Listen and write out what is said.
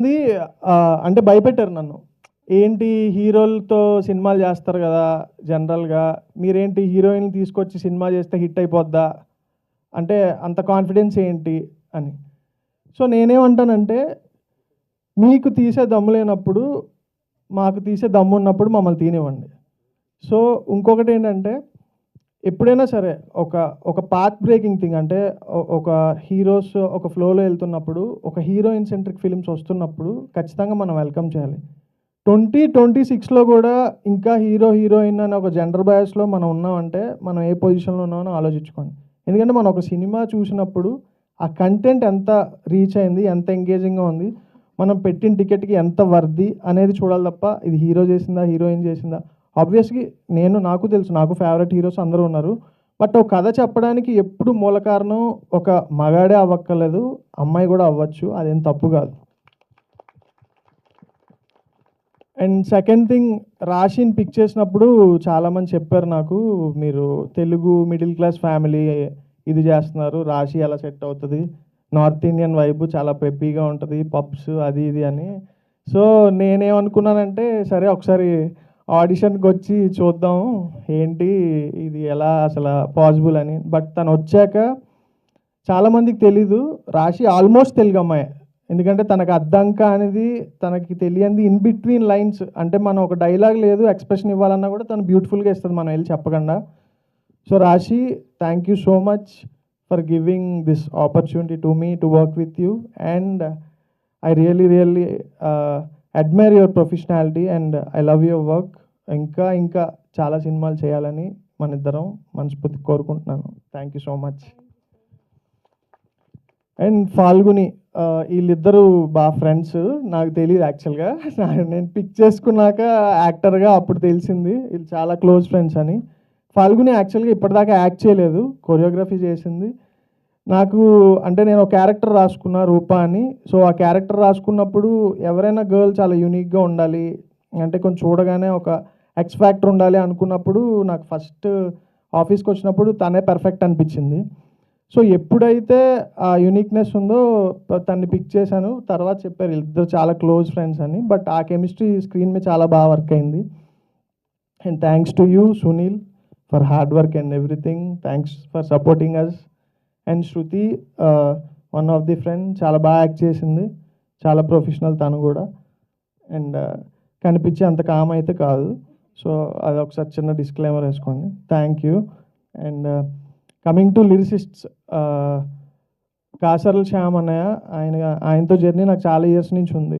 ఇది అంటే భయపెట్టారు నన్ను. ఏంటి హీరోలతో సినిమాలు చేస్తారు గదా! జనరల్‌గా. మీరేంటి హీరోయిన్‌ని తీసుకొచ్చి సినిమా చేస్తే హిట్ అయిపోద్దా? అంటే అంత కాన్ఫిడెన్స్ ఏంటి అని. సో, నేనేమంటానంటే, మీకు తీసే దమ్ము లేనప్పుడు, మాకు తీసే దమ్మున్నప్పుడు మమ్మల్ని తీయనివ్వండి. సో, ఇంకొకటేంటంటే, ఎప్పుడైనా సరే ఒక ఒక పాత్ బ్రేకింగ్ థింగ్ అంటే ఒక హీరోస్ ఒక ఫ్లోలో ఎళ్తున్నప్పుడు, ఒక హీరోయిన్ సెంట్రిక్ ఫిల్మ్స్ వస్తున్నప్పుడు ఖచ్చితంగా మనం వెల్కమ్ చేయాలి. 2026లో గూడా ఇంకా హీరో, హీరోయిన్ అనే ఒక జెండర్ బయాస్‌లో మనం ఉన్నామంటే, మనం ఏ పొజిషన్‌లో ఉన్నామో ఆలోచించుకోండి. ఎందుకంటే మనం ఒక సినిమా చూసినప్పుడు, ఆ కంటెంట్ ఎంత రీచ్ అయింది, ఎంత ఎంగేజింగ్‌గా ఉంది, మనం పెట్టిన టికెట్‌కి ఎంత వర్తీ అనేది చూడాలి తప్ప, ఇది హీరో చేసిందా, హీరోయిన్ చేసిందా ఆబ్వియస్‌లీ నాకు తెలుసు. నాకు ఫేవరెట్ హీరోస్ అందరూ ఉన్నారు. బట్ ఒక కథ చెప్పడానికి ఎప్పుడు మూల కారణం ఒక మగాడే అవ్వక్కర్లేదు. అమ్మాయి గూడా అవ్వచ్చు. అదేం తప్పు గాదు. అండ్ సెకండ్ థింగ్ 'రాశి'ని పిక్ చేసినప్పుడు చాలామంది చెప్పారు నాకు, "మీరు తెలుగు మిడిల్ క్లాస్ ఫ్యామిలీ ఇది చేస్తున్నారు. 'రాశి' ఎలా సెట్ అవుతది? నార్త్ ఇండియన్ వైబ్ చాలా పెప్పీగా ఉంటది. పబ్స్ అది ఇది" అని. సో, నేనేమనుకున్నానంటే, సరే ఒకసారి ఆడిషన్‌కొచ్చి చూద్దాం. ఏంటి ఇది ఎలా అసల పాసిబుల్ అని. బట్ తనొచ్చాక చాలామందికి తెలీదు. 'రాశి' ఆల్మోస్ట్ తెలుగమ్మాయే. ఎందుకంటే తనకు అద్దంక అనేది తనకి తెలియంది ఇన్ బిట్వీన్ లైన్స్. అంటే మనం ఒక డైలాగ్ లేదు, ఎక్స్‌ప్రెషన్ ఇవ్వాలన్నా కూడా తను బ్యూటిఫుల్‌గా ఇస్తది మనం ఎళ్లి చెప్పకుండా. So, 'Raashi' thank you so much for giving this opportunity to me to work with you. And I really admire your professionalism and I love your work. ఇంకా చాలా సినిమాలు చేయాలని మనిద్దరం మనస్ఫూర్తిగా కోరుకుంటున్నాను. Thank you so much. And 'Falguni' ఈళ్ళిద్దరూ friends. నాకు తెలీదు యాక్చువల్‌గా. నేను పిక్ చేసుకున్నాక యాక్టర్‌గా అప్పుడు తెలిసింది. ఈళ్ళు చాలా క్లోజ్ ఫ్రెండ్స్ అని. 'ఫాల్గుని' యాక్చువల్‌గా ఇప్పటిదాకా యాక్ట్ చేయలేదు. కొరియోగ్రఫీ చేసింది. నాకు అంటే నేను ఒక క్యారెక్టర్ రాసుకున్నా 'రూప' అని. సో, ఆ క్యారెక్టర్ రాసుకున్నప్పుడు ఎవరైనా గర్ల్ చాలా యూనిక్‌గా ఉండాలి. అంటే కొంచెం చూడగానే ఒక ఎక్స్ ఫ్యాక్టర్ ఉండాలి అనుకున్నప్పుడు నాకు ఫస్ట్ ఆఫీస్‌కొచ్చినప్పుడు తనే పర్ఫెక్ట్ అనిపించింది. సో, ఎప్పుడైతే ఆ యూనిక్‌నెస్ ఉందో తనని పిక్ చేశాను. తర్వాత చెప్పారు ఈళ్ళిద్దరు చాలా క్లోజ్ ఫ్రెండ్స్ అని. బట్ ఆ కెమిస్ట్రీ స్క్రీన్ మీద చాలా వర్క్ అయింది. And thanks to you Sunil for hard work and everything. Thanks for supporting us. And Shruti one of the friend చాలా యాక్ట్ చేసింది. చాలా ప్రొఫెషనల్ తను గూడా. అండ్ కనిపించే అంత కామ్ అయితే కాదు. సో, అదొకసారి చిన్న డిస్క్లైమర్ ఏసుకోండి. Thank you. And coming to lyricists, Kasarla Shyam అన్నయ్య, ఆయనతో జర్నీ నాకు చాలా ఇయర్స్ నుంచి ఉంది.